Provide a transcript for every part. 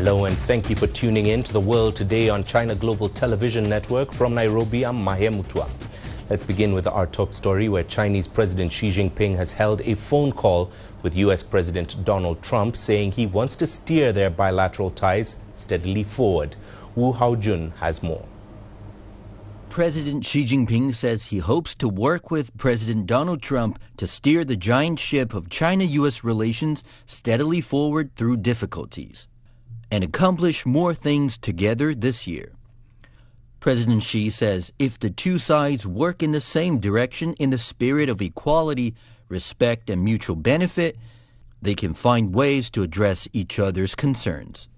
Hello and thank you for tuning in to The World Today on China Global Television Network. From Nairobi, I'm Mahia Mutua. Let's begin with our top story, where Chinese President Xi Jinping has held a phone call with U.S. President Donald Trump, saying he wants to steer their bilateral ties steadily forward. Wu Haojun has more. President Xi Jinping says he hopes to work with President Donald Trump to steer the giant ship of China-U.S. relations steadily forward through difficulties and accomplish more things together this year. President Xi says if the two sides work in the same direction in the spirit of equality, respect, and mutual benefit, they can find ways to address each other's concerns.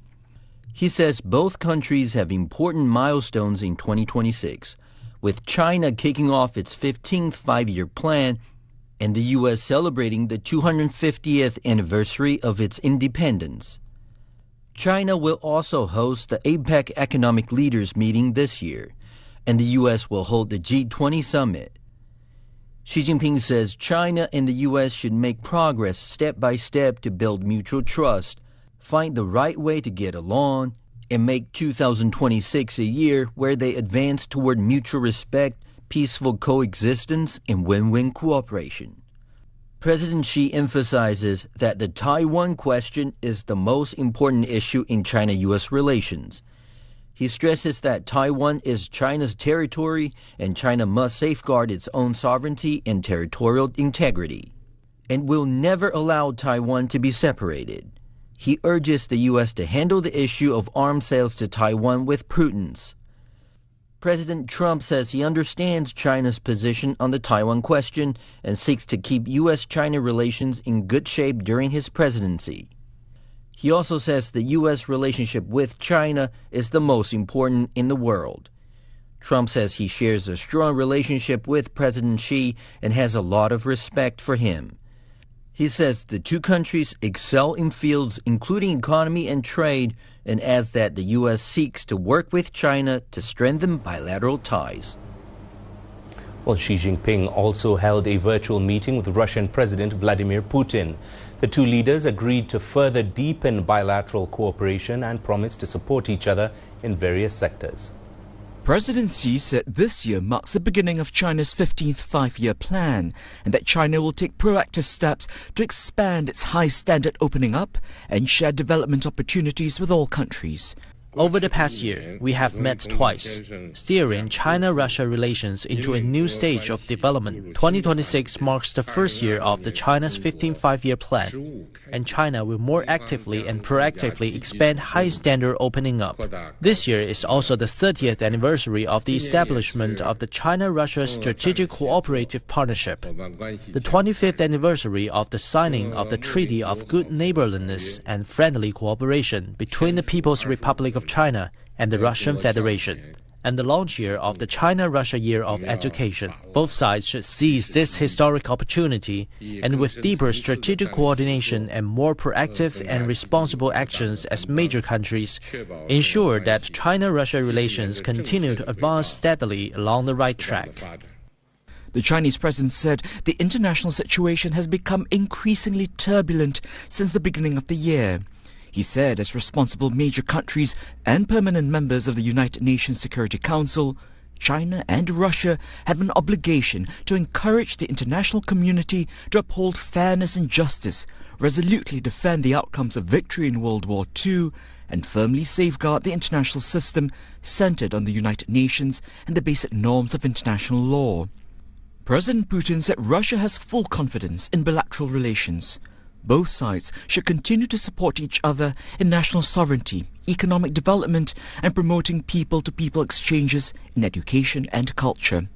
He says both countries have important milestones in 2026, with China kicking off its 15th five-year plan and the U.S. celebrating the 250th anniversary of its independence. China will also host the APEC Economic Leaders meeting this year, and the U.S. will hold the G20 summit. Xi Jinping says China and the U.S. should make progress step by step to build mutual trust, find the right way to get along, and make 2026 a year where they advance toward mutual respect, peaceful coexistence, and win-win cooperation. President Xi emphasizes that the Taiwan question is the most important issue in China-U.S. relations. He stresses that Taiwan is China's territory and China must safeguard its own sovereignty and territorial integrity, and will never allow Taiwan to be separated. He urges the U.S. to handle the issue of arms sales to Taiwan with prudence. President Trump says he understands China's position on the Taiwan question and seeks to keep U.S.-China relations in good shape during his presidency. He also says the U.S. relationship with China is the most important in the world. Trump says he shares a strong relationship with President Xi and has a lot of respect for him. He says the two countries excel in fields including economy and trade, and adds that the U.S. seeks to work with China to strengthen bilateral ties. Well, Xi Jinping also held a virtual meeting with Russian President Vladimir Putin. The two leaders agreed to further deepen bilateral cooperation and promised to support each other in various sectors. President Xi said this year marks the beginning of China's 15th five-year plan, and that China will take proactive steps to expand its high-standard opening up and share development opportunities with all countries. Over the past year, we have met twice, steering China-Russia relations into a new stage of development. 2026 marks the first year of the China's 15th five-year plan, and China will more actively and proactively expand high-standard opening up. This year is also the 30th anniversary of the establishment of the China-Russia Strategic Cooperative Partnership, the 25th anniversary of the signing of the Treaty of Good Neighborliness and Friendly Cooperation between the People's Republic of China and the Russian Federation, and the launch year of the China-Russia Year of Education. Both sides should seize this historic opportunity and with deeper strategic coordination and more proactive and responsible actions as major countries, ensure that China-Russia relations continue to advance steadily along the right track. The Chinese president said the international situation has become increasingly turbulent since the beginning of the year. He said as responsible major countries and permanent members of the United Nations Security Council, China and Russia have an obligation to encourage the international community to uphold fairness and justice, resolutely defend the outcomes of victory in World War II, and firmly safeguard the international system centered on the United Nations and the basic norms of international law. President Putin said Russia has full confidence in bilateral relations. Both sides should continue to support each other in national sovereignty, economic development, and promoting people-to-people exchanges in education and culture.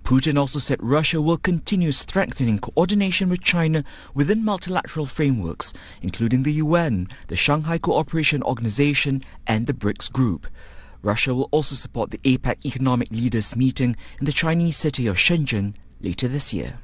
Putin also said Russia will continue strengthening coordination with China within multilateral frameworks, including the UN, the Shanghai Cooperation Organization, and the BRICS Group. Russia will also support the APEC Economic Leaders meeting in the Chinese city of Shenzhen later this year.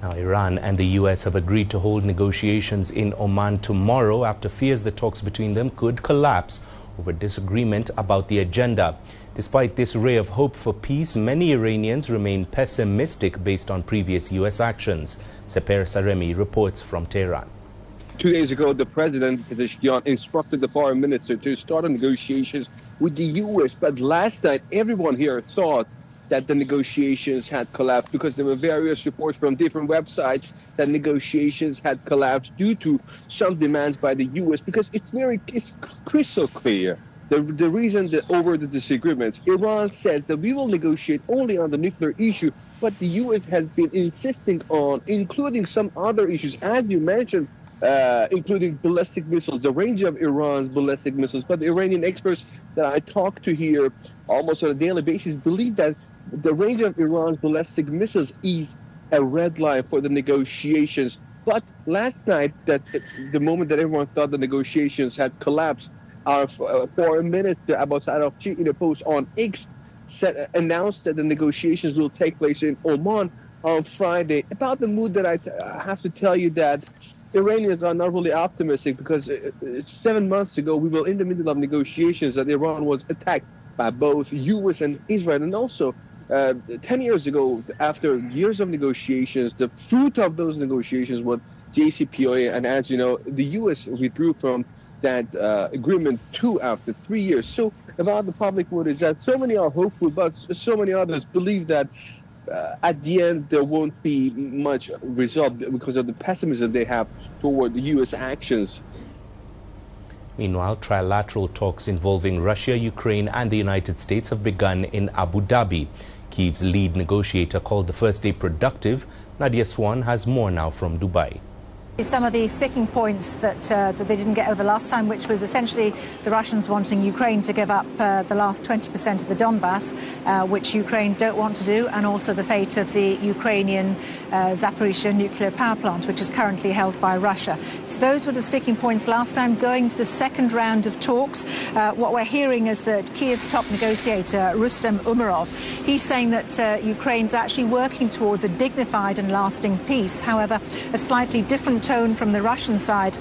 Now, Iran and the U.S. have agreed to hold negotiations in Oman tomorrow after fears the talks between them could collapse over disagreement about the agenda. Despite this ray of hope for peace, many Iranians remain pessimistic based on previous U.S. actions. Seper Saremi reports from Tehran. 2 days ago, the president, Pezeshkian, instructed the foreign minister to start negotiations with the U.S. But last night, everyone here thought that the negotiations had collapsed because there were various reports from different websites that negotiations had collapsed due to some demands by the U.S. because it's crystal clear. The reason that over the disagreements, Iran says that we will negotiate only on the nuclear issue, but the U.S. has been insisting on including some other issues, as you mentioned, including ballistic missiles, the range of Iran's ballistic missiles. But the Iranian experts that I talk to here almost on a daily basis believe that the range of Iran's ballistic missiles is a red line for the negotiations. But last night, the moment that everyone thought the negotiations had collapsed, our foreign minister, Abbas Araghchi, in a post on X, announced that the negotiations will take place in Oman on Friday. About the mood that I have to tell you that Iranians are not really optimistic because 7 months ago, we were in the middle of negotiations that Iran was attacked by both U.S. and Israel. And also, 10 years ago, after years of negotiations, the fruit of those negotiations was JCPOA. And as you know, the U.S. withdrew from that agreement too after 3 years. So about the public mood is that so many are hopeful, but so many others believe that at the end there won't be much result because of the pessimism they have toward the U.S. actions. Meanwhile, trilateral talks involving Russia, Ukraine and the United States have begun in Abu Dhabi. Kyiv's lead negotiator called the first day productive. Nadia Swan has more now from Dubai. Some of the sticking points that they didn't get over last time, which was essentially the Russians wanting Ukraine to give up the last 20% of the Donbass, which Ukraine don't want to do, and also the fate of the Ukrainian Zaporizhzhia nuclear power plant, which is currently held by Russia. So those were the sticking points last time. Going to the second round of talks, what we're hearing is that Kyiv's top negotiator, Rustem Umerov, he's saying that Ukraine's actually working towards a dignified and lasting peace. However, a slightly different tone from the Russian side,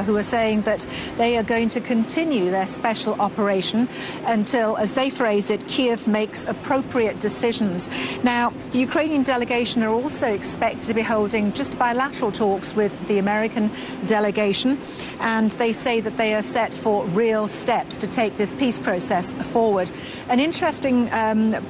who are saying that they are going to continue their special operation until, as they phrase it, Kyiv makes appropriate decisions. Now, the Ukrainian delegation are also expected to be holding just bilateral talks with the American delegation, and they say that they are set for real steps to take this peace process forward. An interesting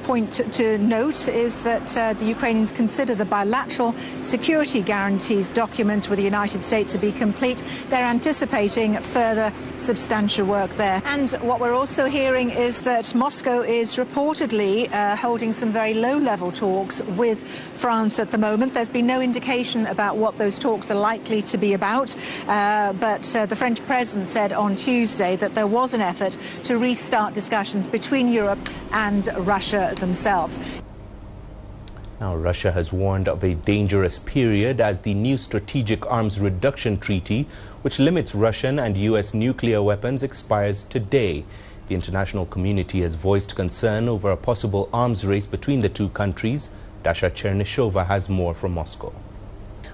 point to note is that the Ukrainians consider the bilateral security guarantees document with the United States to be complete. They're anticipating further substantial work there. And what we're also hearing is that Moscow is reportedly holding some very low-level talks with France at the moment. There's been no indication about what those talks are likely to be about, but the French president said on Tuesday that there was an effort to restart discussions between Europe and Russia themselves. Now, Russia has warned of a dangerous period as the new Strategic Arms Reduction Treaty, which limits Russian and U.S. nuclear weapons, expires today. The international community has voiced concern over a possible arms race between the two countries. Dasha Chernyshova has more from Moscow.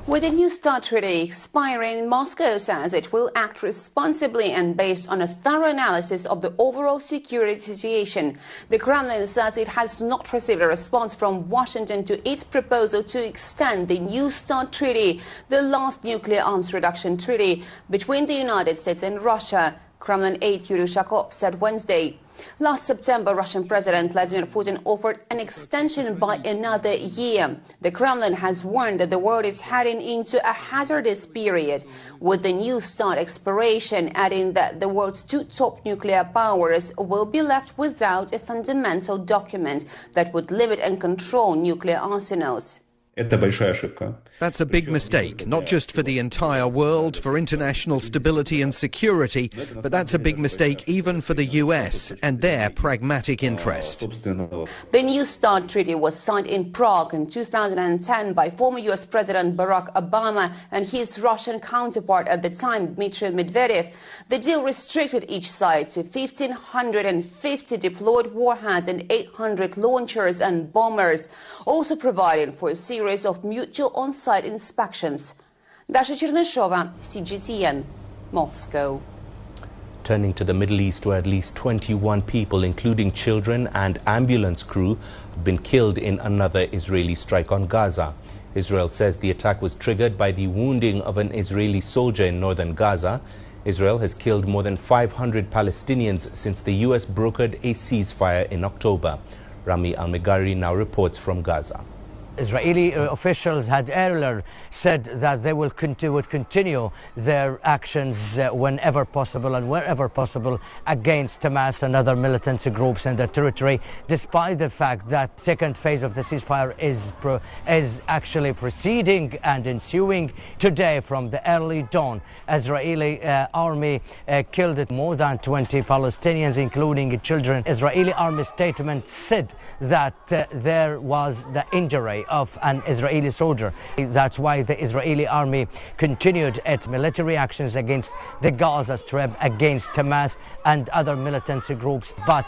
With the New START treaty expiring, Moscow says it will act responsibly and based on a thorough analysis of the overall security situation. The Kremlin says it has not received a response from Washington to its proposal to extend the New START treaty, the last nuclear arms reduction treaty between the United States and Russia, Kremlin aide Yuri Ushakov said Wednesday. Last September, Russian President Vladimir Putin offered an extension by another year. The Kremlin has warned that the world is heading into a hazardous period, with the New START expiration adding that the world's two top nuclear powers will be left without a fundamental document that would limit and control nuclear arsenals. That's a big mistake, not just for the entire world, for international stability and security, but that's a big mistake even for the US and their pragmatic interest. The New START treaty was signed in Prague in 2010 by former US President Barack Obama and his Russian counterpart at the time, Dmitry Medvedev. The deal restricted each side to 1,550 deployed warheads and 800 launchers and bombers, also providing for a series of mutual on-site inspections. Dasha Chernyshova, CGTN, Moscow. Turning to the Middle East, where at least 21 people, including children and ambulance crew, have been killed in another Israeli strike on Gaza. Israel says the attack was triggered by the wounding of an Israeli soldier in northern Gaza. Israel has killed more than 500 Palestinians since the U.S. brokered a ceasefire in October. Rami Al-Megari now reports from Gaza. Israeli officials had earlier said that they would continue their actions whenever possible and wherever possible against Hamas and other militant groups in the territory, despite the fact that second phase of the ceasefire is actually proceeding and ensuing today from the early dawn. Israeli army killed more than 20 Palestinians, including children. Israeli army statement said that there was the injury of an Israeli soldier. That's why the Israeli army continued its military actions against the Gaza Strip, against Hamas and other militant groups. But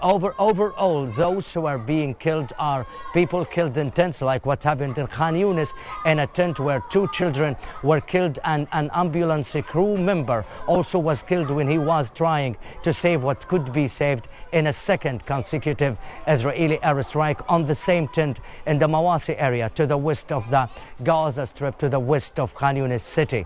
overall, those who are being killed are people killed in tents, like what happened in Khan Yunis, in a tent where 2 children were killed, and an ambulance crew member also was killed when he was trying to save what could be saved in a second consecutive Israeli airstrike on the same tent in the Mawasi area to the west of the Gaza Strip, to the west of Khan Yunis city.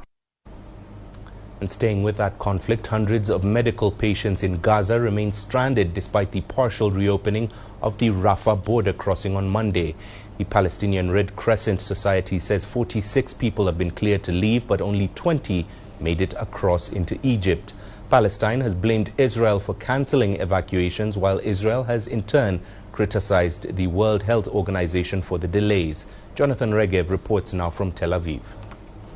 And staying with that conflict, hundreds of medical patients in Gaza remain stranded despite the partial reopening of the Rafah border crossing on Monday. The Palestinian Red Crescent Society says 46 people have been cleared to leave, but only 20 made it across into Egypt. Palestine has blamed Israel for cancelling evacuations, while Israel has in turn criticized the World Health Organization for the delays. Jonathan Regev reports now from Tel Aviv.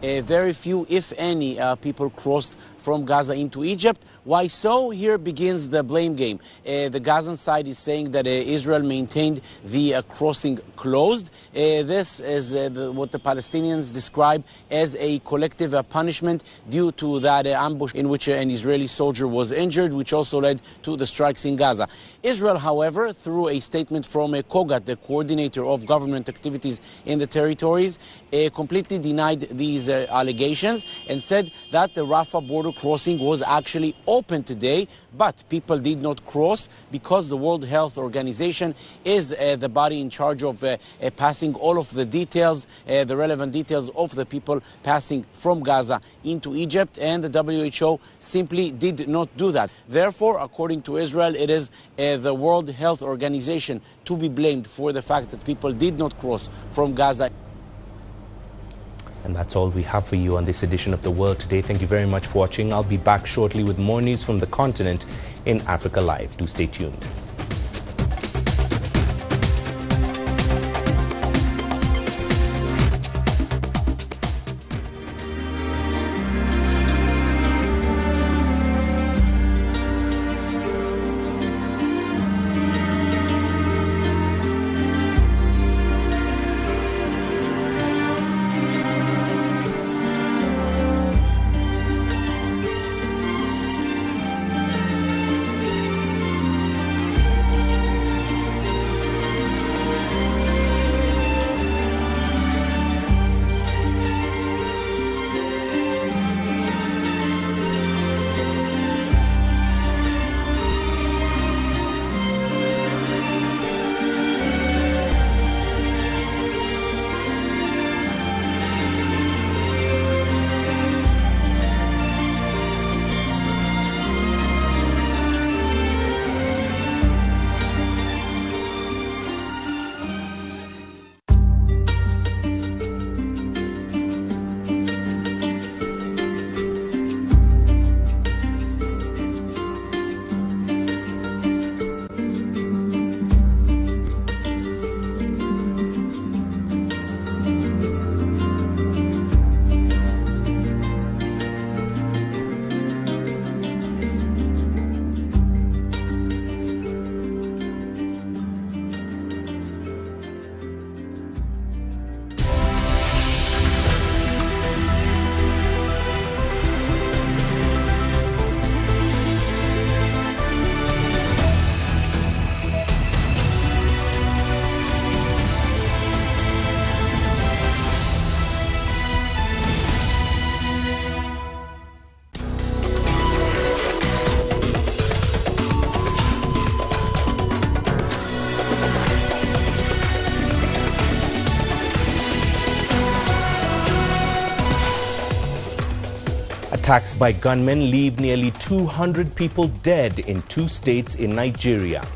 Very few, if any, people crossed from Gaza into Egypt. Why so? Here begins the blame game. The Gazan side is saying that Israel maintained the crossing closed. This is what the Palestinians describe as a collective punishment due to that ambush in which an Israeli soldier was injured, which also led to the strikes in Gaza. Israel, however, through a statement from Kogat, the coordinator of government activities in the territories, completely denied these allegations and said that the Rafah border crossing was actually open today, but people did not cross because the World Health Organization is the body in charge of passing all of the details, the relevant details of the people passing from Gaza into Egypt, and the WHO simply did not do that. Therefore, according to Israel, it is the World Health Organization to be blamed for the fact that people did not cross from Gaza. And that's all we have for you on this edition of The World Today. Thank you very much for watching. I'll be back shortly with more news from the continent in Africa Live. Do stay tuned. Attacks by gunmen leave nearly 200 people dead in 2 states in Nigeria.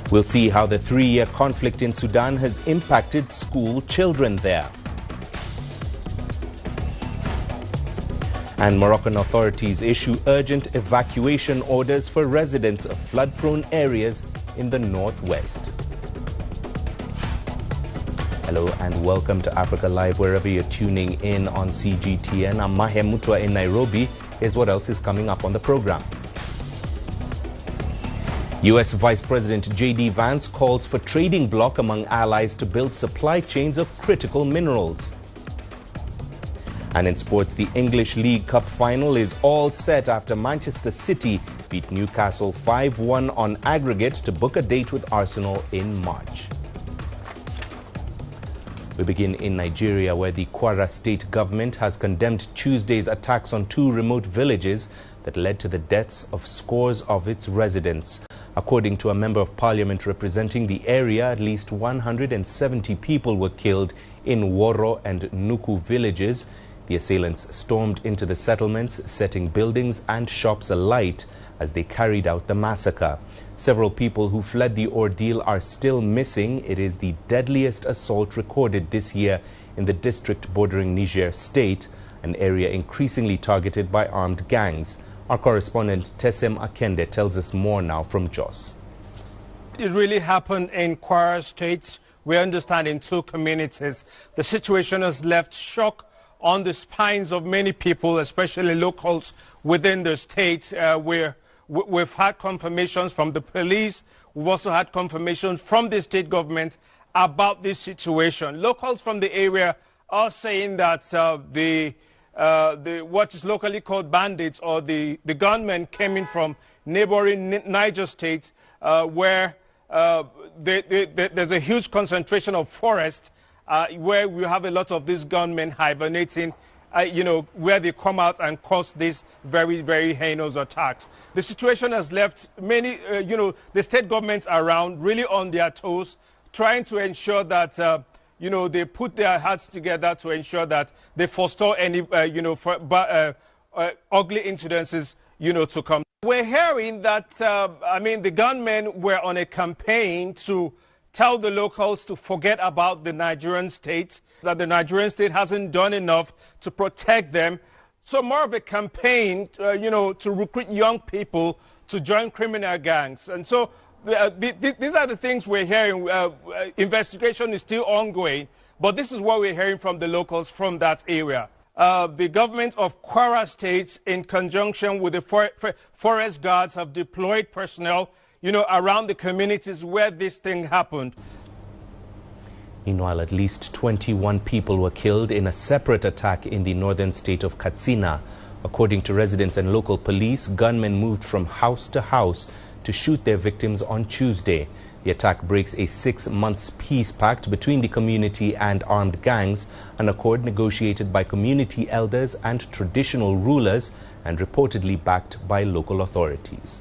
We'll see how the 3-year conflict in Sudan has impacted school children there. And Moroccan authorities issue urgent evacuation orders for residents of flood-prone areas in the northwest. Hello and welcome to Africa Live, wherever you're tuning in on CGTN. I'm Mahia Mutua in Nairobi. Here's what else is coming up on the program. U.S. Vice President J.D. Vance calls for trading bloc among allies to build supply chains of critical minerals. And in sports, the English League Cup final is all set after Manchester City beat Newcastle 5-1 on aggregate to book a date with Arsenal in March. We begin in Nigeria, where the Kwara State government has condemned Tuesday's attacks on 2 remote villages that led to the deaths of scores of its residents. According to a member of parliament representing the area, at least 170 people were killed in Woro and Nuku villages. The assailants stormed into the settlements, setting buildings and shops alight as they carried out the massacre. Several people who fled the ordeal are still missing. It is the deadliest assault recorded this year in the district bordering Niger State, an area increasingly targeted by armed gangs. Our correspondent Tessem Akende tells us more now from Jos. It really happened in Kwara State. We understand in 2 communities. The situation has left shock on the spines of many people, especially locals within the state, where we've had confirmations from the police. We've also had confirmations from the state government about this situation. Locals from the area are saying that what is locally called bandits, or the gunmen, came in from neighboring Niger State, where there's a huge concentration of forest, where we have a lot of these gunmen hibernating, where they come out and cause these very, very heinous attacks. The situation has left many, the state governments around really on their toes, trying to ensure that, they put their heads together to ensure that they forestall any, ugly incidences, to come. We're hearing that, the gunmen were on a campaign to tell the locals to forget about the Nigerian state, that the Nigerian state hasn't done enough to protect them. So more of a campaign, to recruit young people to join criminal gangs. And so these are the things we're hearing. Investigation is still ongoing, but this is what we're hearing from the locals from that area. The government of Kwara State, in conjunction with the forest guards, have deployed personnel around the communities where this thing happened. Meanwhile, at least 21 people were killed in a separate attack in the northern state of Katsina. According to residents and local police, gunmen moved from house to house to shoot their victims on Tuesday. The attack breaks a 6-month peace pact between the community and armed gangs, an accord negotiated by community elders and traditional rulers and reportedly backed by local authorities.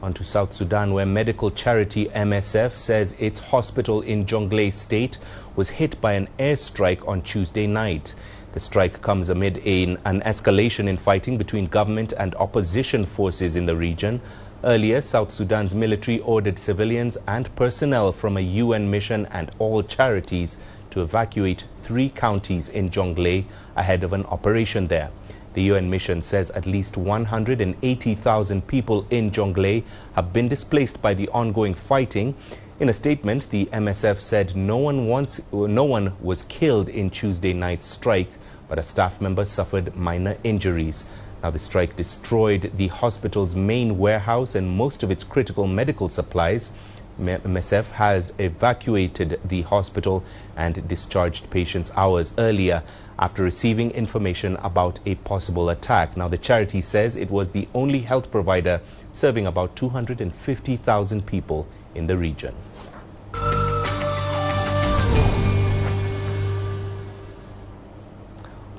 On to South Sudan, where medical charity MSF says its hospital in Jonglei State was hit by an airstrike on Tuesday night. The strike comes amid an escalation in fighting between government and opposition forces in the region. Earlier, South Sudan's military ordered civilians and personnel from a UN mission and all charities to evacuate 3 counties in Jonglei ahead of an operation there. The UN mission says at least 180,000 people in Jonglei have been displaced by the ongoing fighting. In a statement, the MSF said no one was killed in Tuesday night's strike, but a staff member suffered minor injuries. Now, the strike destroyed the hospital's main warehouse and most of its critical medical supplies. MSF has evacuated the hospital and discharged patients hours earlier after receiving information about a possible attack. Now, the charity says it was the only health provider serving about 250,000 people in the region.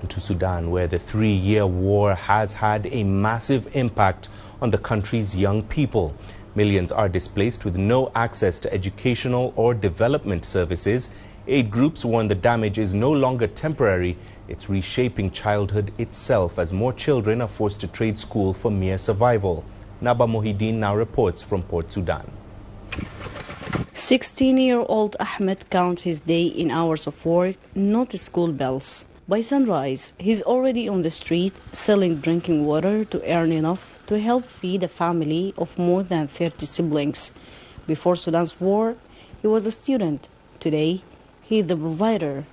To Sudan, where the 3-year war has had a massive impact on the country's young people. Millions are displaced with no access to educational or development services. Aid groups warn the damage is no longer temporary. It's reshaping childhood itself as more children are forced to trade school for mere survival. Naba Mohideen now reports from Port Sudan. 16-year-old Ahmed counts his day in hours of work, not school bells. By sunrise, he's already on the street selling drinking water to earn enough to help feed a family of more than 30 siblings. Before Sudan's war, he was a student. Today, he's the provider.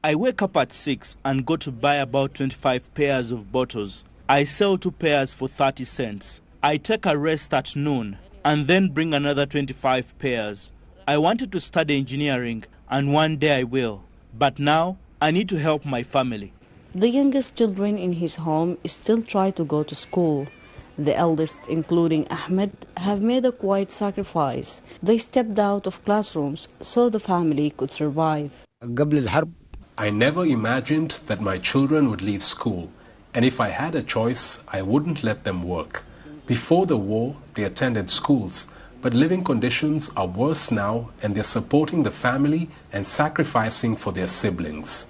I wake up at 6 and go to buy about 25 pairs of bottles. I sell 2 pairs for 30 cents. I take a rest at noon and then bring another 25 pairs. I wanted to study engineering and one day I will. But now I need to help my family. The youngest children in his home still try to go to school. The eldest, including Ahmed, have made a quiet sacrifice. They stepped out of classrooms so the family could survive. I never imagined that my children would leave school, and if I had a choice, I wouldn't let them work. Before the war, they attended schools, but living conditions are worse now, and they're supporting the family and sacrificing for their siblings.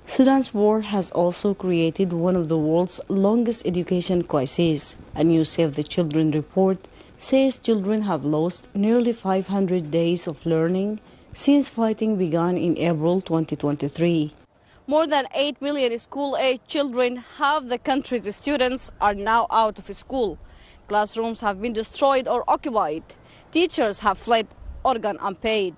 Sudan's war has also created one of the world's longest education crises. A new Save the Children report says children have lost nearly 500 days of learning since fighting began in April 2023. More than 8 million school-age children, half the country's students, are now out of school. Classrooms have been destroyed or occupied. Teachers have fled or gone unpaid.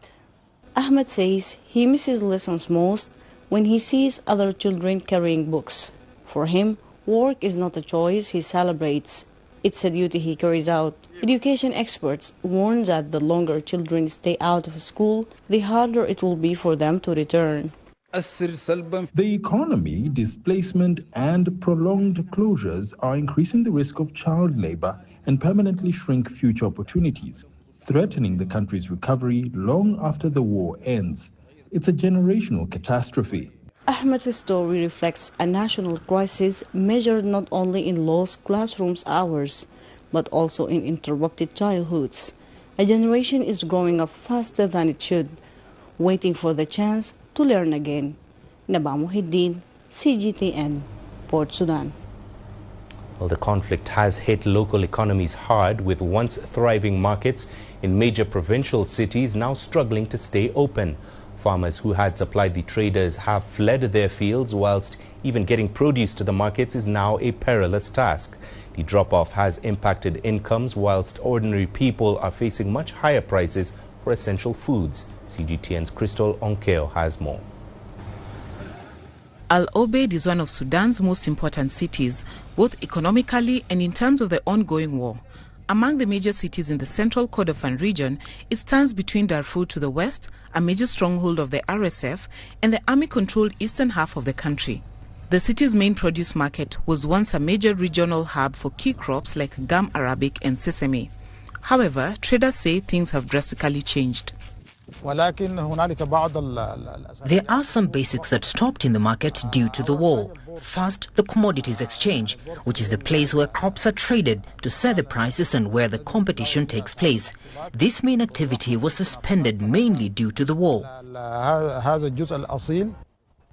Ahmed says he misses lessons most when he sees other children carrying books. For him, work is not a choice he celebrates. It's a duty he carries out. Education experts warn that the longer children stay out of school, the harder it will be for them to return. The economy, displacement, and prolonged closures are increasing the risk of child labor and permanently shrink future opportunities, threatening the country's recovery long after the war ends. It's a generational catastrophe. Ahmed's story reflects a national crisis measured not only in lost classrooms hours, but also in interrupted childhoods. A generation is growing up faster than it should, waiting for the chance to learn again. Naba Mohideen, CGTN, Port Sudan. Well, the conflict has hit local economies hard, with once thriving markets in major provincial cities now struggling to stay open. Farmers who had supplied the traders have fled their fields, whilst even getting produce to the markets is now a perilous task. The drop-off has impacted incomes, whilst ordinary people are facing much higher prices for essential foods. CGTN's Crystal Onkeo has more. Al Obeid is one of Sudan's most important cities, both economically and in terms of the ongoing war. Among the major cities in the central Kordofan region, it stands between Darfur to the west, a major stronghold of the RSF, and the army-controlled eastern half of the country. The city's main produce market was once a major regional hub for key crops like gum arabic and sesame. However, traders say things have drastically changed. There are some basics that stopped in the market due to the war. First, the commodities exchange, which is the place where crops are traded to set the prices and where the competition takes place. This main activity was suspended mainly due to the war.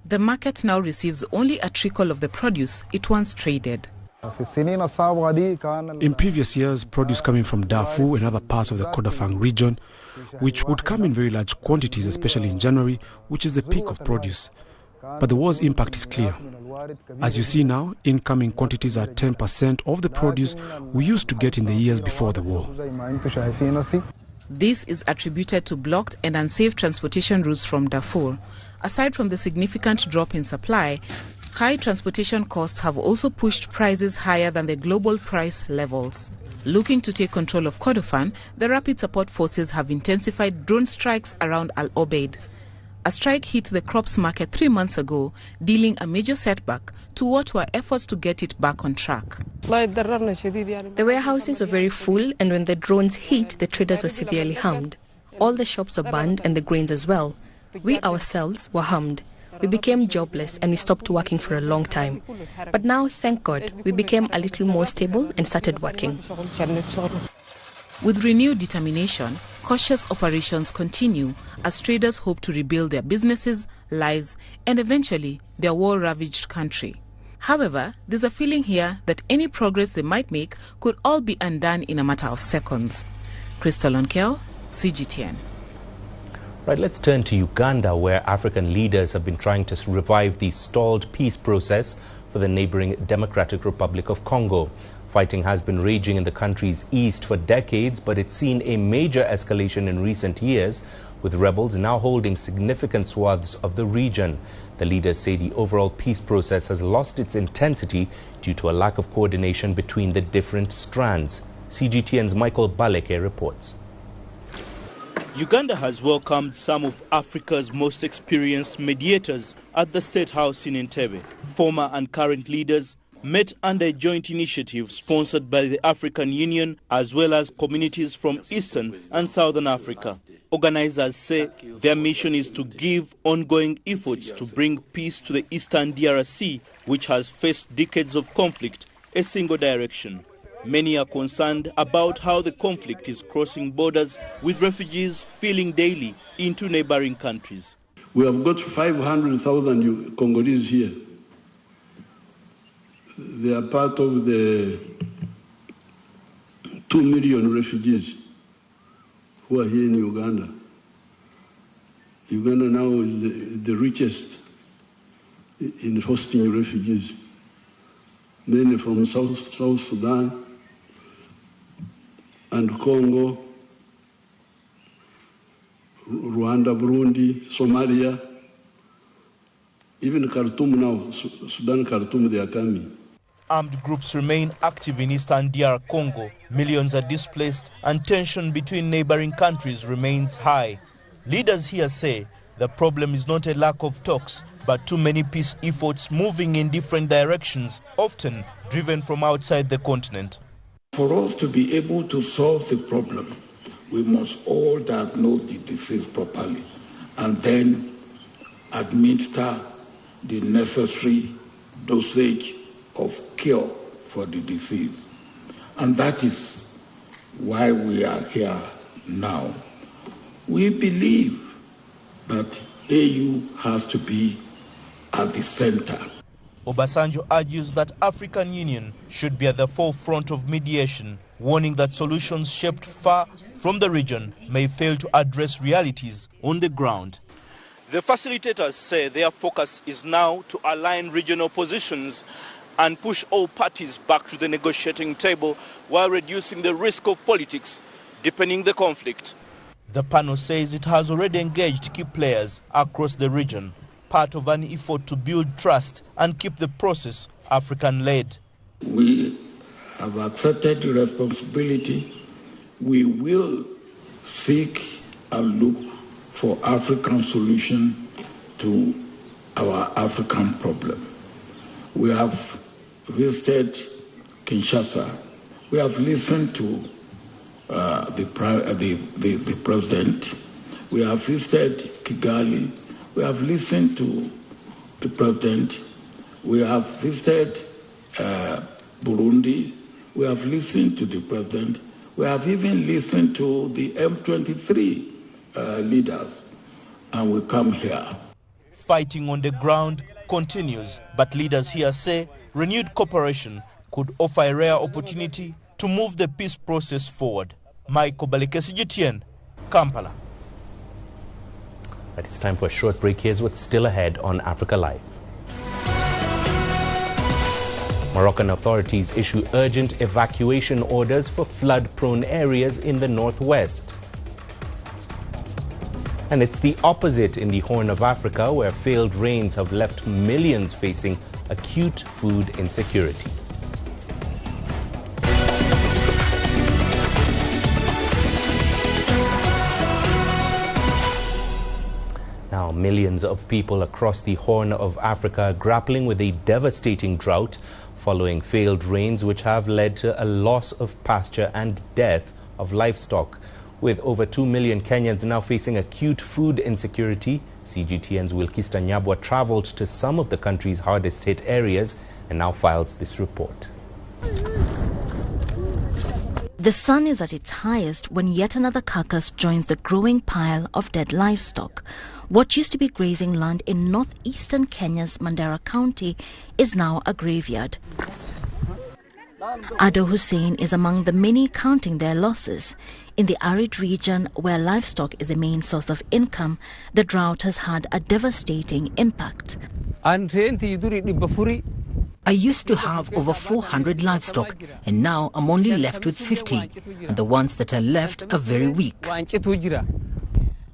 The market now receives only a trickle of the produce it once traded. In previous years, produce coming from Darfur and other parts of the Kordofan region, which would come in very large quantities, especially in January, which is the peak of produce. But the war's impact is clear. As you see now, incoming quantities are 10% of the produce we used to get in the years before the war. This is attributed to blocked and unsafe transportation routes from Darfur. Aside from the significant drop in supply, high transportation costs have also pushed prices higher than the global price levels. Looking to take control of Kordofan, the Rapid Support Forces have intensified drone strikes around Al Obeid. A strike hit the crops market 3 months ago, dealing a major setback to what were efforts to get it back on track. The warehouses were very full, and when the drones hit, the traders were severely harmed. All the shops were burned and the grains as well. We ourselves were harmed. We became jobless and we stopped working for a long time. But now, thank God, we became a little more stable and started working. With renewed determination, cautious operations continue as traders hope to rebuild their businesses lives, and eventually their war-ravaged country. However, there's a feeling here that any progress they might make could all be undone in a matter of seconds. Crystal Onkeo, CGTN. Right, let's turn to Uganda, where African leaders have been trying to revive the stalled peace process for the neighboring Democratic Republic of Congo. Fighting has been raging in the country's east for decades, but it's seen a major escalation in recent years, with rebels now holding significant swaths of the region. The leaders say the overall peace process has lost its intensity due to a lack of coordination between the different strands. CGTN's Michael Baleke reports. Uganda has welcomed some of Africa's most experienced mediators at the State House in Entebbe. Former and current leaders met under a joint initiative sponsored by the African Union as well as communities from Eastern and Southern Africa. Organizers say their mission is to give ongoing efforts to bring peace to the Eastern DRC, which has faced decades of conflict, a single direction. Many are concerned about how the conflict is crossing borders, with refugees filling daily into neighboring countries. We have got 500,000 Congolese here. They are part of the 2 million refugees who are here in Uganda. Uganda now is the richest in hosting refugees, mainly from South Sudan and Congo, Rwanda, Burundi, Somalia, even Khartoum now, Sudan, Khartoum, they are coming. Armed groups remain active in Eastern DR Congo. Millions are displaced and tension between neighboring countries remains high. Leaders here say the problem is not a lack of talks, but too many peace efforts moving in different directions, often driven from outside the continent. For us to be able to solve the problem, we must all diagnose the disease properly and then administer the necessary dosage of cure for the disease. And that is why we are here now. We believe that AU has to be at the center. Obasanjo argues that African Union should be at the forefront of mediation, warning that solutions shaped far from the region may fail to address realities on the ground. The facilitators say their focus is now to align regional positions and push all parties back to the negotiating table while reducing the risk of politics deepening the conflict. The panel says it has already engaged key players across the region, part of an effort to build trust and keep the process African-led. We have accepted the responsibility. We will seek and look for African solution to our African problem. We have visited Kinshasa. We have listened to the president. We have visited Kigali. We have listened to the president. We have visited Burundi. We have listened to the president. We have even listened to the M23 leaders. And we come here. Fighting on the ground continues, but leaders here say renewed cooperation could offer a rare opportunity to move the peace process forward. Michael Baleke, CGTN, Kampala. It's time for a short break. Here's what's still ahead on Africa Live. Moroccan authorities issue urgent evacuation orders for flood-prone areas in the northwest. And it's the opposite in the Horn of Africa, where failed rains have left millions facing acute food insecurity. Now, millions of people across the Horn of Africa are grappling with a devastating drought following failed rains, which have led to a loss of pasture and death of livestock. With over 2 million Kenyans now facing acute food insecurity, CGTN's Wilkista Nyabwa traveled to some of the country's hardest hit areas and now files this report. The sun is at its highest when yet another carcass joins the growing pile of dead livestock. What used to be grazing land in northeastern Kenya's Mandera County is now a graveyard. Ado Hussein is among the many counting their losses. In the arid region where livestock is the main source of income, the drought has had a devastating impact. I used to have over 400 livestock, and now I'm only left with 50, and the ones that are left are very weak.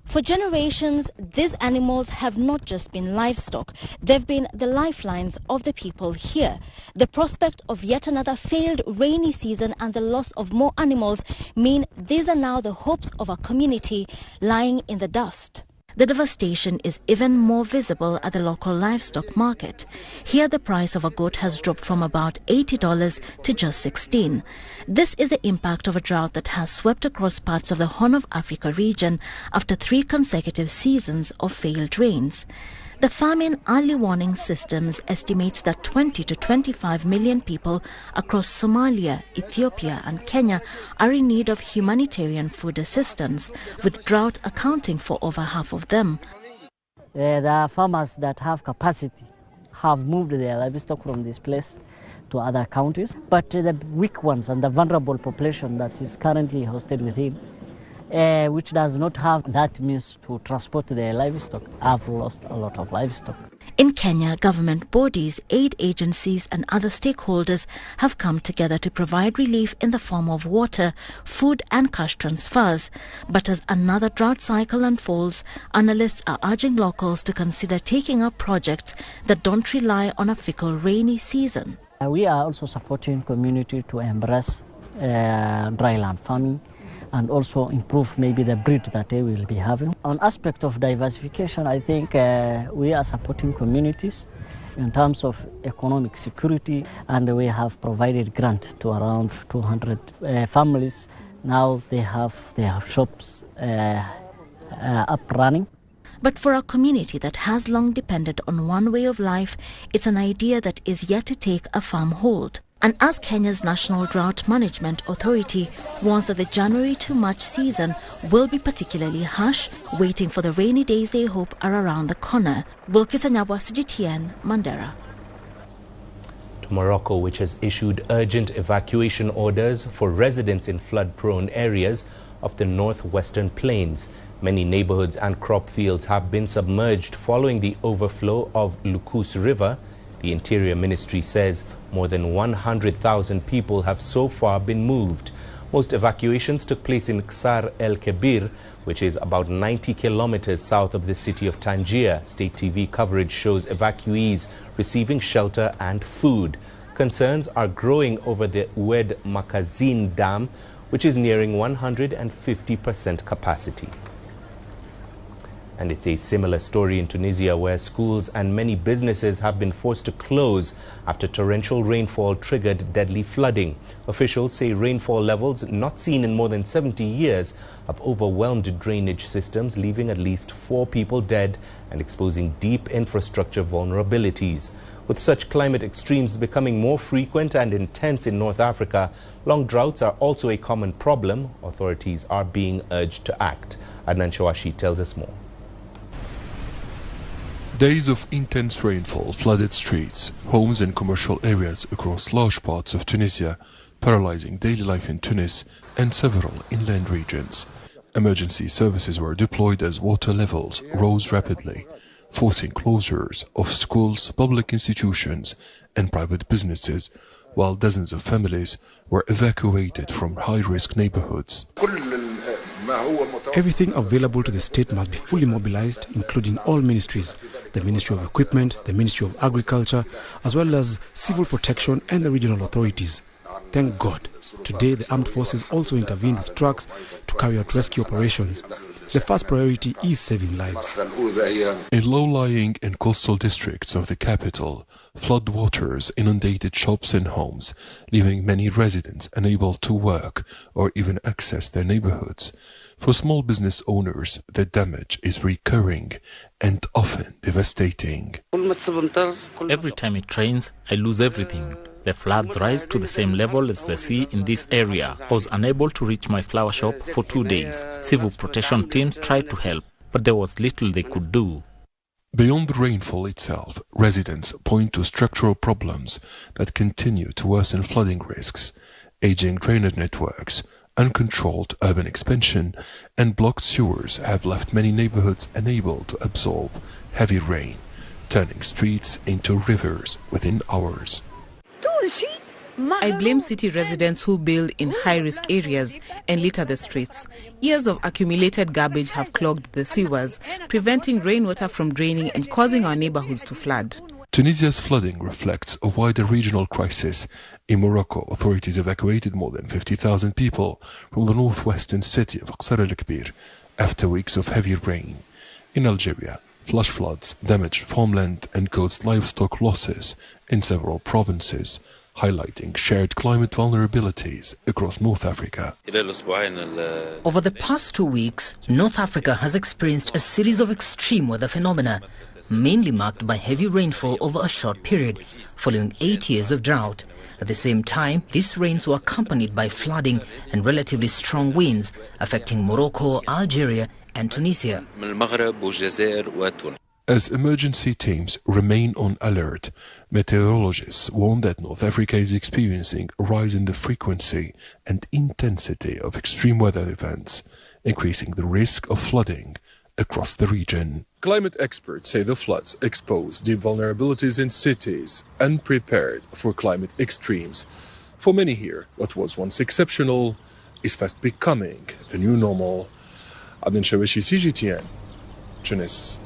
For generations, these animals have not just been livestock, they've been the lifelines of the people here. The prospect of yet another failed rainy season and the loss of more animals mean these are now the hopes of our community lying in the dust. The devastation is even more visible at the local livestock market. Here the price of a goat has dropped from about $80 to just $16. This is the impact of a drought that has swept across parts of the Horn of Africa region after 3 consecutive seasons of failed rains. The Famine Early Warning Systems estimates that 20 to 25 million people across Somalia, Ethiopia and Kenya are in need of humanitarian food assistance, with drought accounting for over half of them. The farmers that have capacity have moved their livestock from this place to other counties, but the weak ones and the vulnerable population that is currently hosted within, which does not have that means to transport their livestock, have lost a lot of livestock. In Kenya, government bodies, aid agencies and other stakeholders have come together to provide relief in the form of water, food and cash transfers. But as another drought cycle unfolds, analysts are urging locals to consider taking up projects that don't rely on a fickle rainy season. We are also supporting community to embrace dryland farming and also improve maybe the breed that they will be having. On aspect of diversification, I think we are supporting communities in terms of economic security, and we have provided grant to around 200 families. Now they have their shops up running. But for a community that has long depended on one way of life, it's an idea that is yet to take a firm hold. And as Kenya's National Drought Management Authority warns that the January to March season will be particularly harsh, waiting for the rainy days they hope are around the corner. Wilkis Anyabwa, CGTN, Mandera. To Morocco, which has issued urgent evacuation orders for residents in flood-prone areas of the northwestern plains. Many neighborhoods and crop fields have been submerged following the overflow of Lucus River. The Interior Ministry says more than 100,000 people have so far been moved. Most evacuations took place in Ksar El Kebir, which is about 90 kilometers south of the city of Tangier. State TV coverage shows evacuees receiving shelter and food. Concerns are growing over the Oued Makazine Dam, which is nearing 150% capacity. And it's a similar story in Tunisia, where schools and many businesses have been forced to close after torrential rainfall triggered deadly flooding. Officials say rainfall levels not seen in more than 70 years have overwhelmed drainage systems, leaving at least 4 people dead and exposing deep infrastructure vulnerabilities. With such climate extremes becoming more frequent and intense in North Africa, long droughts are also a common problem. Authorities are being urged to act. Adnan Shawashi tells us more. Days of intense rainfall flooded streets, homes and commercial areas across large parts of Tunisia, paralyzing daily life in Tunis and several inland regions. Emergency services were deployed as water levels rose rapidly, forcing closures of schools, public institutions and private businesses, while dozens of families were evacuated from high-risk neighborhoods. Everything available to the state must be fully mobilized, including all ministries, the Ministry of Equipment, the Ministry of Agriculture, as well as Civil Protection and the regional authorities. Thank God, today the armed forces also intervened with trucks to carry out rescue operations. The first priority is saving lives. In low-lying and coastal districts of the capital, floodwaters inundated shops and homes, leaving many residents unable to work or even access their neighborhoods. For small business owners, the damage is recurring and often devastating. Every time it rains, I lose everything. The floods rise to the same level as the sea in this area. I was unable to reach my flower shop for 2 days. Civil protection teams tried to help, but there was little they could do. Beyond the rainfall itself, residents point to structural problems that continue to worsen flooding risks: aging drainage networks, uncontrolled urban expansion, and blocked sewers have left many neighborhoods unable to absorb heavy rain, turning streets into rivers within hours. I blame city residents who build in high-risk areas and litter the streets. Years of accumulated garbage have clogged the sewers, preventing rainwater from draining and causing our neighborhoods to flood. Tunisia's flooding reflects a wider regional crisis. In Morocco, authorities evacuated more than 50,000 people from the northwestern city of Qasr al-Kbir after weeks of heavy rain. In Algeria, flash floods damaged farmland and caused livestock losses in several provinces, highlighting shared climate vulnerabilities across North Africa. Over the past 2 weeks, North Africa has experienced a series of extreme weather phenomena, mainly marked by heavy rainfall over a short period, following 8 years of drought. At the same time, these rains were accompanied by flooding and relatively strong winds, affecting Morocco, Algeria, and Tunisia. As emergency teams remain on alert, meteorologists warn that North Africa is experiencing a rise in the frequency and intensity of extreme weather events, increasing the risk of flooding across the region. Climate experts say the floods expose deep vulnerabilities in cities unprepared for climate extremes. For many here, what was once exceptional is fast becoming the new normal. Abdel Shawishi, CGTN, Tunis.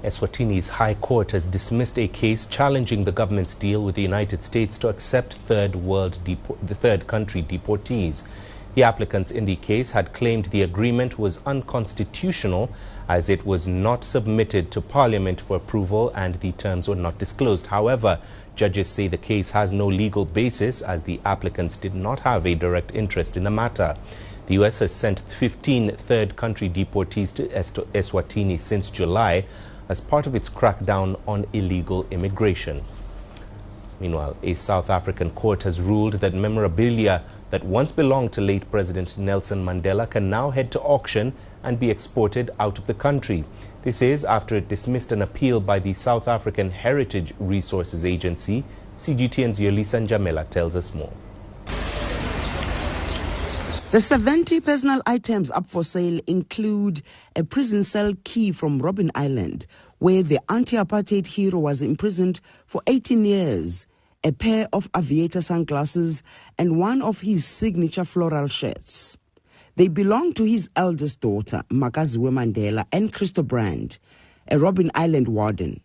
Eswatini's High Court has dismissed a case challenging the government's deal with the United States to accept third country deportees. The applicants in the case had claimed the agreement was unconstitutional as it was not submitted to Parliament for approval and the terms were not disclosed. However, judges say the case has no legal basis as the applicants did not have a direct interest in the matter. The U.S. has sent 15 third country deportees to Eswatini since July as part of its crackdown on illegal immigration. Meanwhile, a South African court has ruled that memorabilia that once belonged to late President Nelson Mandela can now head to auction and be exported out of the country. This is after it dismissed an appeal by the South African Heritage Resources Agency. CGTN's Yolisa Njamela tells us more. The 70 personal items up for sale include a prison cell key from Robben Island, where the anti-apartheid hero was imprisoned for 18 years, a pair of aviator sunglasses, and one of his signature floral shirts. They belong to his eldest daughter, Makaziwe Mandela, and Christo Brand, a Robben Island warden.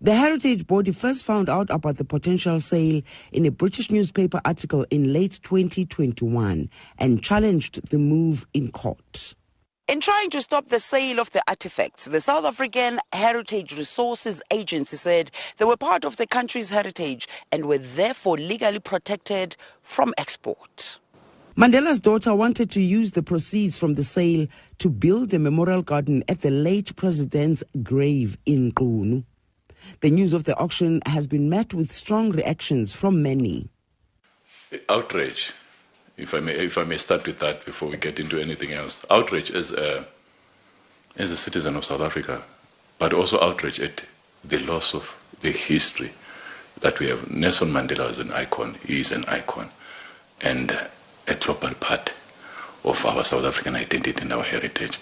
The Heritage Body first found out about the potential sale in a British newspaper article in late 2021 and challenged the move in court. In trying to stop the sale of the artifacts, the South African Heritage Resources Agency said they were part of the country's heritage and were therefore legally protected from export. Mandela's daughter wanted to use the proceeds from the sale to build a memorial garden at the late president's grave in Qunu. The news of the auction has been met with strong reactions from many. Outrage, if I may start with that before we get into anything else. Outrage as a citizen of South Africa, but also outrage at the loss of the history that we have. Nelson Mandela is an icon. He is an icon and a global part of our South African identity and our heritage.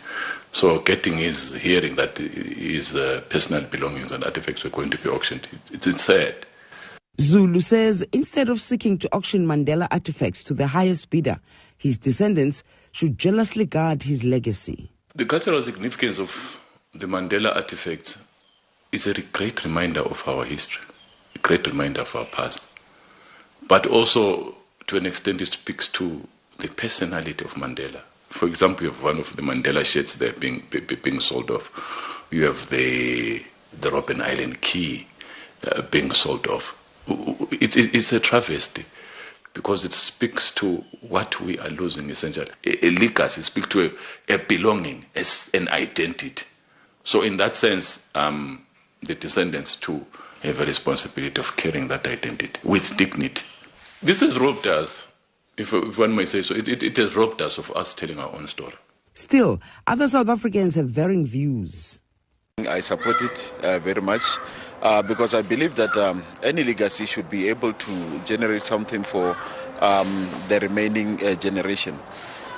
So hearing that his personal belongings and artifacts were going to be auctioned, it's sad. Zulu says instead of seeking to auction Mandela artifacts to the highest bidder, his descendants should jealously guard his legacy. The cultural significance of the Mandela artifacts is a great reminder of our history, a great reminder of our past. But also, to an extent, it speaks to the personality of Mandela. For example, you have one of the Mandela shirts there being sold off. You have the Robben Island key being sold off. It's a travesty because it speaks to what we are losing essentially. A legacy speaks to a belonging, as an identity. So in that sense, the descendants too have a responsibility of carrying that identity with dignity. This has robbed us, if one may say so, it has robbed us of us telling our own story. Still, other South Africans have varying views. I support it very much because I believe that any legacy should be able to generate something for the remaining generation.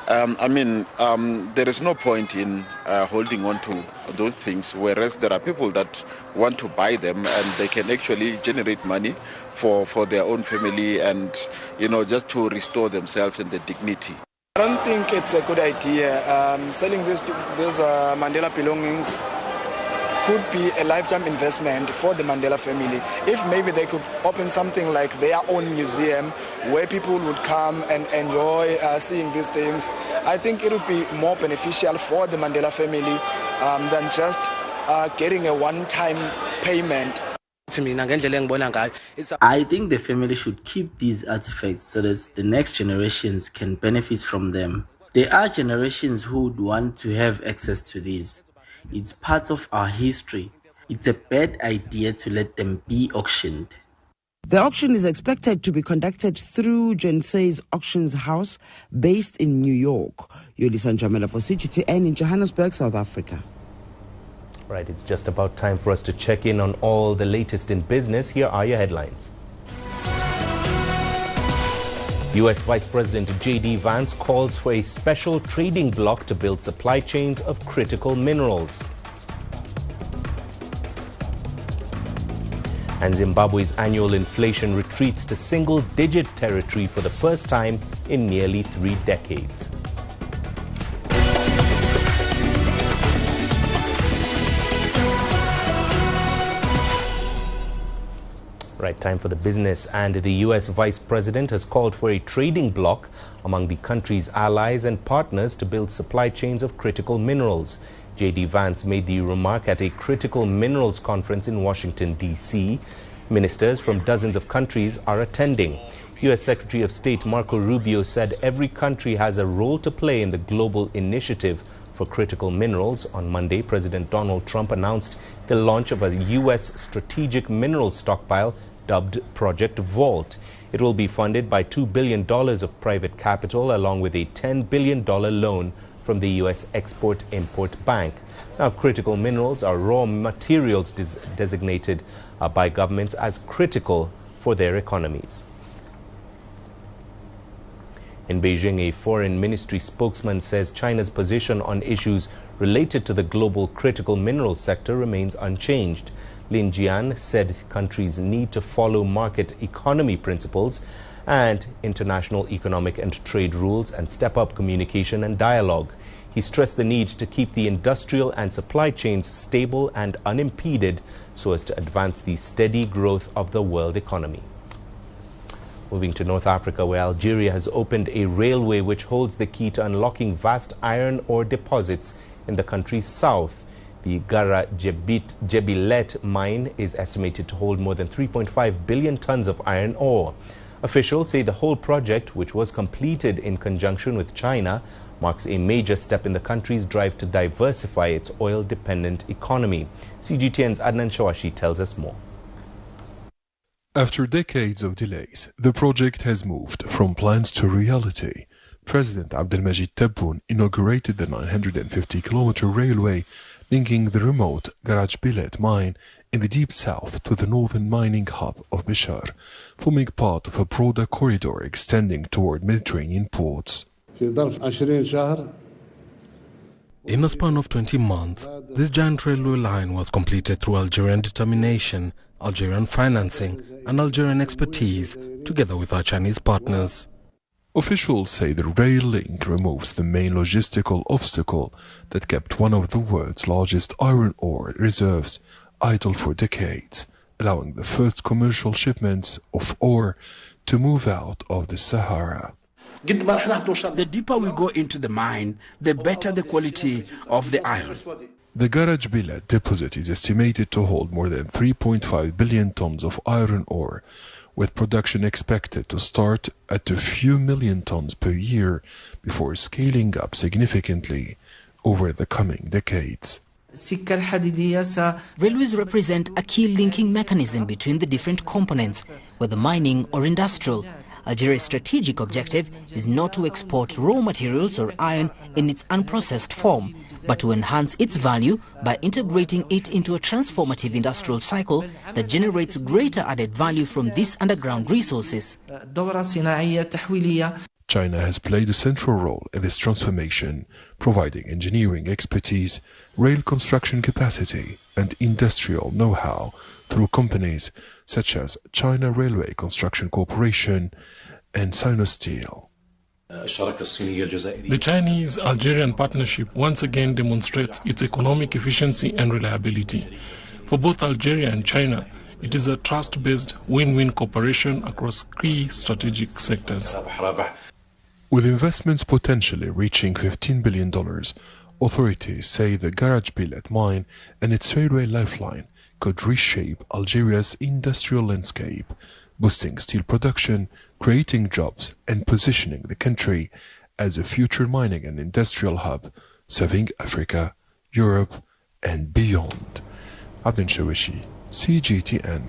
There is no point in holding on to those things, whereas there are people that want to buy them and they can actually generate money for their own family and, just to restore themselves and their dignity. I don't think it's a good idea. Selling these Mandela belongings could be a lifetime investment for the Mandela family. If maybe they could open something like their own museum where people would come and enjoy seeing these things, I think it would be more beneficial for the Mandela family than just getting a one-time payment. I think the family should keep these artifacts so that the next generations can benefit from them. There are generations who would want to have access to these. It's part of our history. It's a bad idea to let them be auctioned. The auction is expected to be conducted through Jensei's Auctions House based in New York. Yolisa Njamela for CGTN in Johannesburg, South Africa. Right, it's just about time for us to check in on all the latest in business. Here are your headlines. U.S. Vice President J.D. Vance calls for a special trading bloc to build supply chains of critical minerals. And Zimbabwe's annual inflation retreats to single-digit territory for the first time in nearly 3 decades. Right, time for the business. And the U.S. Vice President has called for a trading bloc among the country's allies and partners to build supply chains of critical minerals. J.D. Vance made the remark at a critical minerals conference in Washington, D.C. Ministers from dozens of countries are attending. U.S. Secretary of State Marco Rubio said every country has a role to play in the global initiative for critical minerals. On Monday, President Donald Trump announced the launch of a U.S. strategic mineral stockpile dubbed Project Vault. It will be funded by $2 billion of private capital along with a $10 billion loan from the U.S. Export-Import Bank. Now, critical minerals are raw materials designated by governments as critical for their economies. In Beijing, a foreign ministry spokesman says China's position on issues related to the global critical mineral sector remains unchanged. Lin Jian said countries need to follow market economy principles and international economic and trade rules and step up communication and dialogue. He stressed the need to keep the industrial and supply chains stable and unimpeded so as to advance the steady growth of the world economy. Moving to North Africa, where Algeria has opened a railway which holds the key to unlocking vast iron ore deposits in the country's south. The Gara Jebilet mine is estimated to hold more than 3.5 billion tons of iron ore. Officials say the whole project, which was completed in conjunction with China, marks a major step in the country's drive to diversify its oil-dependent economy. CGTN's Adnan Shawashi tells us more. After decades of delays, the project has moved from plans to reality. President Abdelmajid Tebboune inaugurated the 950-kilometer railway linking the remote Garaj Bilet mine in the deep south to the northern mining hub of Bishar, forming part of a broader corridor extending toward Mediterranean ports. In a span of 20 months, this giant railway line was completed through Algerian determination, Algerian financing and Algerian expertise, together with our Chinese partners. Officials say the rail link removes the main logistical obstacle that kept one of the world's largest iron ore reserves idle for decades, allowing the first commercial shipments of ore to move out of the Sahara. The deeper we go into the mine, the better the quality of the iron. The Garaj Bilet deposit is estimated to hold more than 3.5 billion tons of iron ore, with production expected to start at a few million tons per year before scaling up significantly over the coming decades. Railways represent a key linking mechanism between the different components, whether mining or industrial. Algeria's strategic objective is not to export raw materials or iron in its unprocessed form, but to enhance its value by integrating it into a transformative industrial cycle that generates greater added value from these underground resources. China has played a central role in this transformation, providing engineering expertise, rail construction capacity, and industrial know-how through companies such as China Railway Construction Corporation and Sinosteel. The Chinese-Algerian partnership once again demonstrates its economic efficiency and reliability. For both Algeria and China, it is a trust-based win-win cooperation across key strategic sectors. With investments potentially reaching $15 billion, authorities say the Garage Billet mine and its railway lifeline could reshape Algeria's industrial landscape, boosting steel production, creating jobs, and positioning the country as a future mining and industrial hub, serving Africa, Europe, and beyond. Abdin Shawishi, CGTN.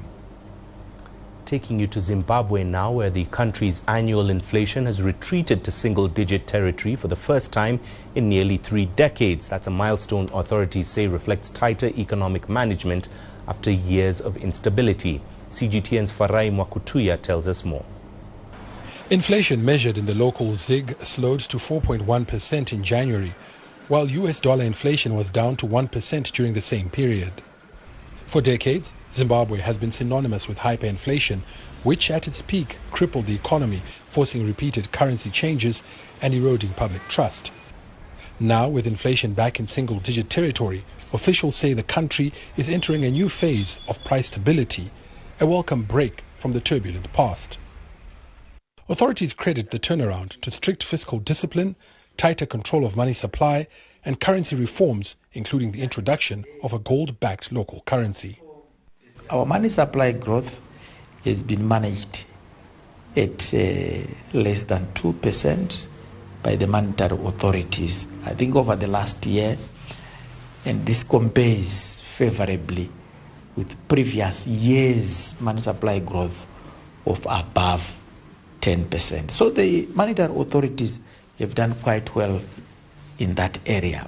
Taking you to Zimbabwe now, where the country's annual inflation has retreated to single-digit territory for the first time in nearly 3 decades. That's a milestone authorities say reflects tighter economic management after years of instability. CGTN's Farai Mwakutuya tells us more. Inflation measured in the local ZiG slowed to 4.1% in January, while US dollar inflation was down to 1% during the same period. For decades, Zimbabwe has been synonymous with hyperinflation, which at its peak crippled the economy, forcing repeated currency changes and eroding public trust. Now, with inflation back in single-digit territory, officials say the country is entering a new phase of price stability, a welcome break from the turbulent past. Authorities credit the turnaround to strict fiscal discipline, tighter control of money supply, and currency reforms, including the introduction of a gold-backed local currency. Our money supply growth has been managed at less than 2% by the monetary authorities. I think over the last year, and this compares favorably with previous years' money supply growth of above 10%. So the monetary authorities have done quite well in that area.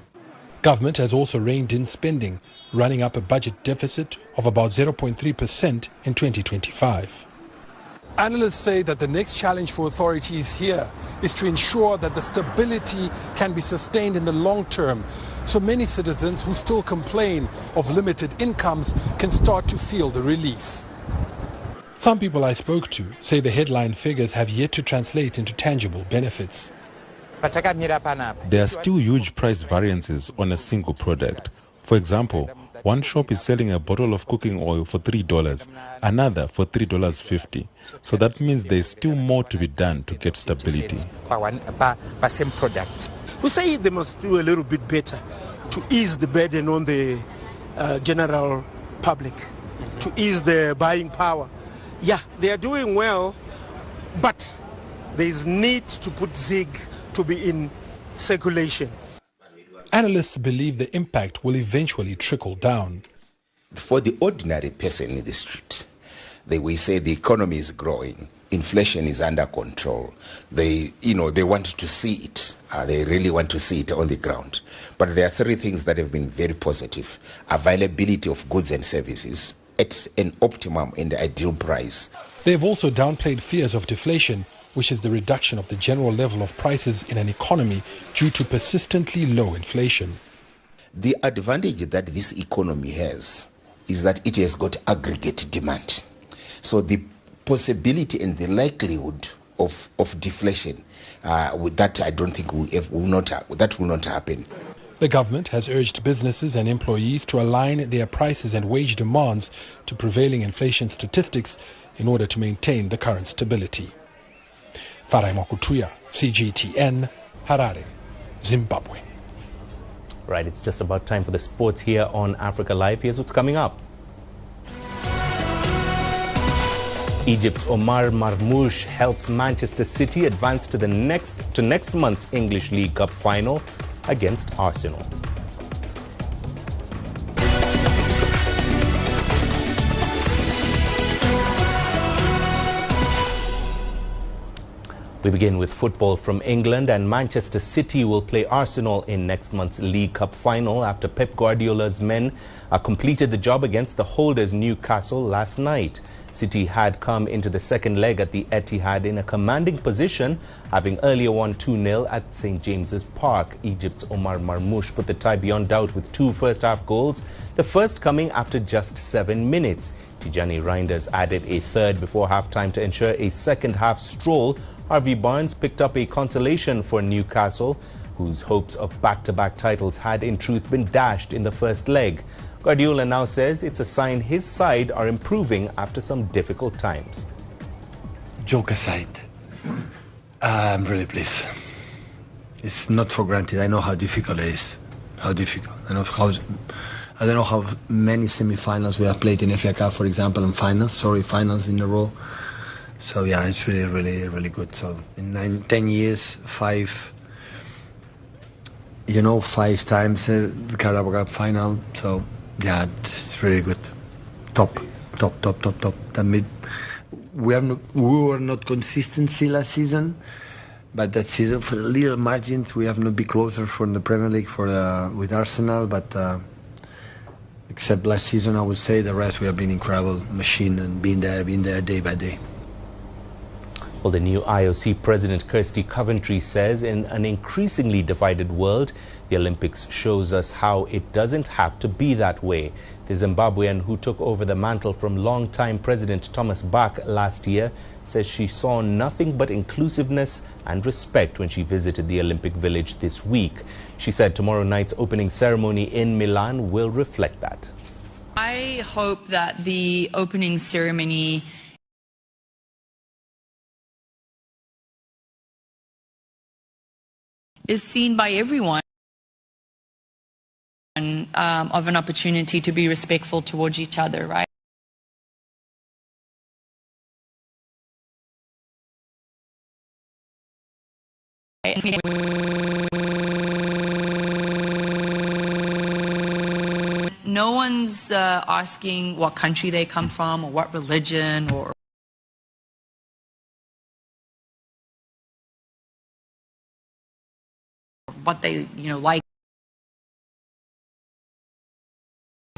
Government has also reined in spending, running up a budget deficit of about 0.3% in 2025. Analysts say that the next challenge for authorities here is to ensure that the stability can be sustained in the long term, so many citizens who still complain of limited incomes can start to feel the relief. Some people I spoke to say the headline figures have yet to translate into tangible benefits. There are still huge price variances on a single product. For example, one shop is selling a bottle of cooking oil for $3, another for $3.50. So that means there is still more to be done to get stability. We say they must do a little bit better to ease the burden on the general public, to ease the buying power. Yeah, they are doing well, but there is need to put ZiG to be in circulation. Analysts believe the impact will eventually trickle down. For the ordinary person in the street, they will say the economy is growing, inflation is under control. They want to see it. They really want to see it on the ground. But there are 3 things that have been very positive: availability of goods and services at an optimum and ideal price. They have also downplayed fears of deflation, which is the reduction of the general level of prices in an economy due to persistently low inflation. The advantage that this economy has is that it has got aggregate demand. So the possibility and the likelihood of deflation, that I don't think will not happen. The government has urged businesses and employees to align their prices and wage demands to prevailing inflation statistics in order to maintain the current stability. Farai Mwakutuya, CGTN, Harare, Zimbabwe. Right, it's just about time for the sports here on Africa Live. Here's what's coming up. Egypt's Omar Marmoush helps Manchester City advance to next month's English League Cup final against Arsenal. We begin with football from England, and Manchester City will play Arsenal in next month's League Cup final after Pep Guardiola's men completed the job against the holders Newcastle last night. City had come into the second leg at the Etihad in a commanding position, having earlier won 2-0 at St James's Park. Egypt's Omar Marmoush put the tie beyond doubt with 2 first-half goals, the first coming after just 7 minutes. Tijani Reinders added a third before half-time to ensure a second-half stroll. Harvey Barnes picked up a consolation for Newcastle, whose hopes of back-to-back titles had in truth been dashed in the first leg. Guardiola now says it's a sign his side are improving after some difficult times. Joke aside, I'm really pleased. It's not for granted. I know how difficult it is. How difficult. I don't know how many semi-finals we have played in FA Cup, for example, and finals in a row. So yeah, it's really good. So in 10 years, 5 times Carabao Cup final. So yeah, it's really good. Top. That means we were not consistency last season, but that season for little margins we have not been closer from the Premier League with Arsenal, but. Except last season, I would say the rest we have been incredible machine and being there day by day. Well, the new IOC President Kirsty Coventry says in an increasingly divided world, the Olympics shows us how it doesn't have to be that way. The Zimbabwean who took over the mantle from longtime President Thomas Bach last year says she saw nothing but inclusiveness and respect when she visited the Olympic Village this week. She said tomorrow night's opening ceremony in Milan will reflect that. I hope that the opening ceremony is seen by everyone of an opportunity to be respectful towards each other, right? No one's asking what country they come from or what religion or what they, like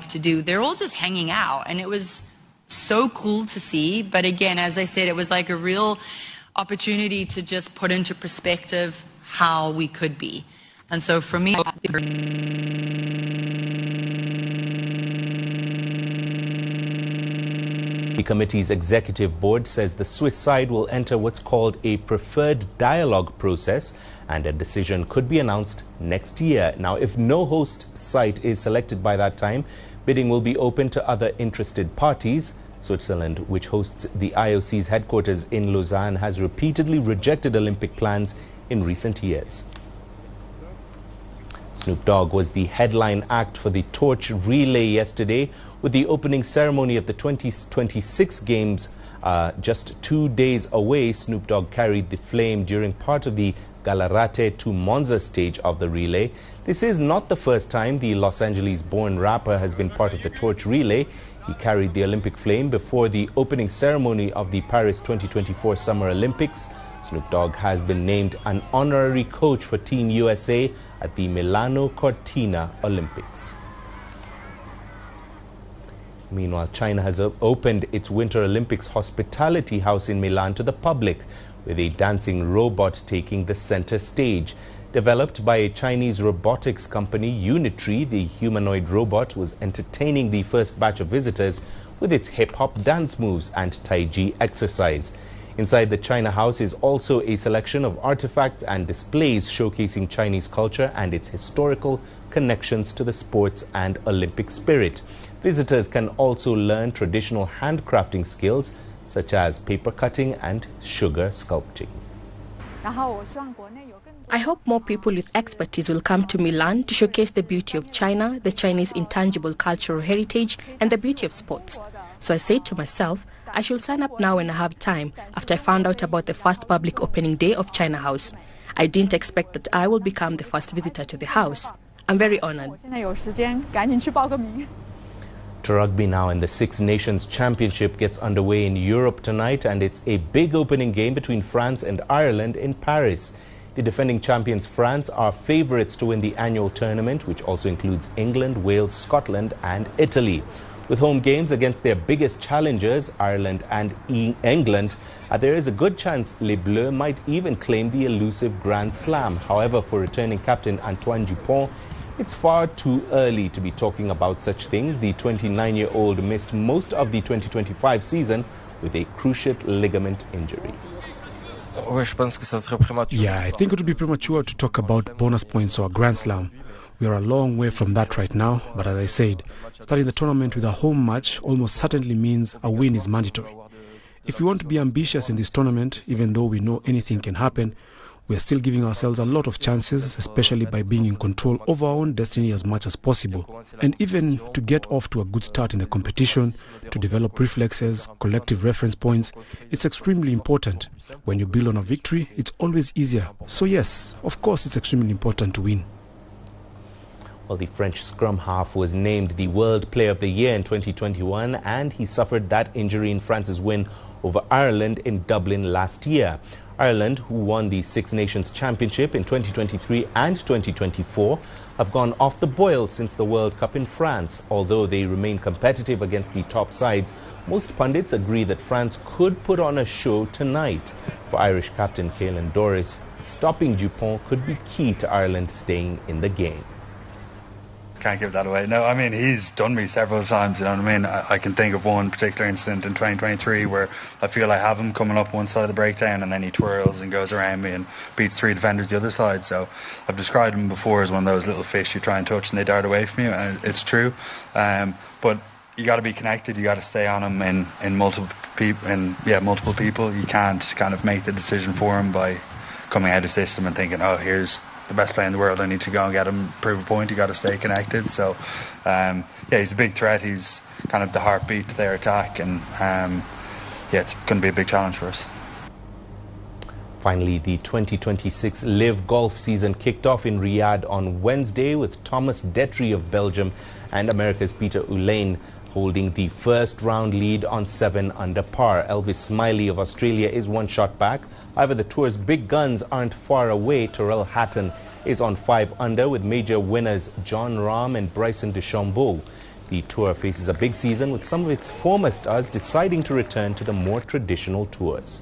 to do. They're all just hanging out, and it was so cool to see. But again, as I said, it was like a real opportunity to just put into perspective how we could be. And so for me, the committee's executive board says the Swiss side will enter what's called a preferred dialogue process, and a decision could be announced next year. Now, if no host site is selected by that time, bidding will be open to other interested parties. Switzerland, which hosts the IOC's headquarters in Lausanne, has repeatedly rejected Olympic plans in recent years. Snoop Dogg was the headline act for the torch relay yesterday, with the opening ceremony of the 2026 Games just 2 days away. Snoop Dogg carried the flame during part of the Gallarate to Monza stage of the relay. This is not the first time the Los Angeles-born rapper has been part of the torch relay. He carried the Olympic flame before the opening ceremony of the Paris 2024 Summer Olympics. Snoop Dogg has been named an honorary coach for Team USA at the Milano Cortina Olympics. Meanwhile, China has opened its Winter Olympics hospitality house in Milan to the public, with a dancing robot taking the center stage. Developed by a Chinese robotics company, Unitree, the humanoid robot was entertaining the first batch of visitors with its hip-hop dance moves and Tai Chi exercise. Inside the China House is also a selection of artifacts and displays showcasing Chinese culture and its historical connections to the sports and Olympic spirit. Visitors can also learn traditional handcrafting skills such as paper cutting and sugar sculpting. I hope more people with expertise will come to Milan to showcase the beauty of China, the Chinese intangible cultural heritage, and the beauty of sports. So I said to myself, I should sign up now when I have time, after I found out about the first public opening day of China House. I didn't expect that I will become the first visitor to the house. I'm very honored. To rugby now, and the Six Nations Championship gets underway in Europe tonight, and it's a big opening game between France and Ireland in Paris. The defending champions France are favourites to win the annual tournament, which also includes England, Wales, Scotland and Italy. With home games against their biggest challengers, Ireland and England, there is a good chance Les Bleus might even claim the elusive Grand Slam. However, for returning captain Antoine Dupont, it's far too early to be talking about such things. The 29-year-old missed most of the 2025 season with a cruciate ligament injury. Yeah, I think it would be premature to talk about bonus points or Grand Slam. We are a long way from that right now, but as I said, starting the tournament with a home match almost certainly means a win is mandatory. If we want to be ambitious in this tournament, even though we know anything can happen, we are still giving ourselves a lot of chances, especially by being in control of our own destiny as much as possible. And even to get off to a good start in the competition, to develop reflexes, collective reference points, it's extremely important. When you build on a victory, it's always easier. So yes, of course it's extremely important to win. Well, the French scrum half was named the World Player of the Year in 2021, and he suffered that injury in France's win over Ireland in Dublin last year. Ireland, who won the Six Nations Championship in 2023 and 2024, have gone off the boil since the World Cup in France. Although they remain competitive against the top sides, most pundits agree that France could put on a show tonight. For Irish captain Caelan Doris, stopping Dupont could be key to Ireland staying in the game. Can't give that away. No, I mean, he's done me several times, you know what I mean? I can think of one particular incident in 2023 where I feel I have him coming up one side of the breakdown and then he twirls and goes around me and beats three defenders the other side. So I've described him before as one of those little fish you try and touch and they dart away from you, and it's true. But you got to be connected, you got to stay on him in multiple people. You can't kind of make the decision for him by coming out of system and thinking, oh, here's the best player in the world, I need to go and get him, prove a point. You got to stay connected. So he's a big threat. He's kind of the heartbeat to their attack, and it's going to be a big challenge for us. Finally, the 2026 Live Golf season kicked off in Riyadh on Wednesday with Thomas Detry of Belgium and America's Peter Ullane holding the first round lead on 7 under par. Elvis Smiley of Australia is one shot back. However, the tour's big guns aren't far away. Tyrrell Hatton is on 5 under with major winners John Rahm and Bryson DeChambeau. The tour faces a big season with some of its former stars deciding to return to the more traditional tours.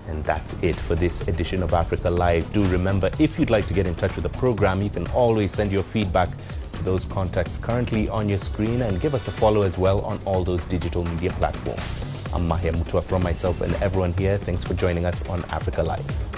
And that's it for this edition of Africa Live. Do remember, if you'd like to get in touch with the program, you can always send your feedback to those contacts currently on your screen, and give us a follow as well on all those digital media platforms. I'm Mahia Mutua from myself and everyone here. Thanks for joining us on Africa Live.